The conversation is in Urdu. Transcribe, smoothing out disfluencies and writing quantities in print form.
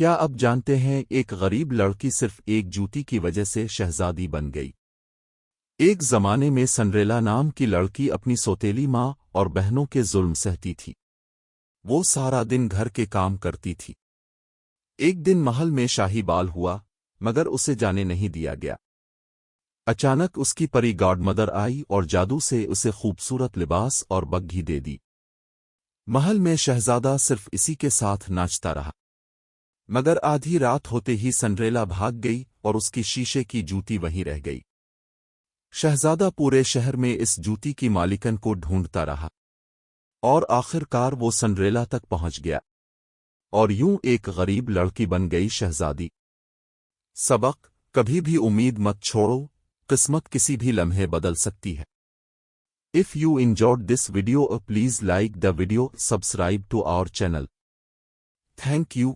کیا اب جانتے ہیں ایک غریب لڑکی صرف ایک جوتی کی وجہ سے شہزادی بن گئی؟ ایک زمانے میں سنڈریلا نام کی لڑکی اپنی سوتیلی ماں اور بہنوں کے ظلم سہتی تھی۔ وہ سارا دن گھر کے کام کرتی تھی۔ ایک دن محل میں شاہی بال ہوا، مگر اسے جانے نہیں دیا گیا۔ اچانک اس کی پری گاڈ مدر آئی اور جادو سے اسے خوبصورت لباس اور بگھی دے دی۔ محل میں شہزادہ صرف اسی کے ساتھ ناچتا رہا، مگر آدھی رات ہوتے ہی سنڈریلا بھاگ گئی اور اس کی شیشے کی جوتی وہیں رہ گئی۔ شہزادہ پورے شہر میں اس جوتی کی مالکن کو ڈھونڈتا رہا، اور آخر کار وہ سنڈریلا تک پہنچ گیا، اور یوں ایک غریب لڑکی بن گئی شہزادی۔ سبق: کبھی بھی امید مت چھوڑو، قسمت کسی بھی لمحے بدل سکتی ہے۔ If you enjoyed this video, please like the video, subscribe to our channel. Thank you.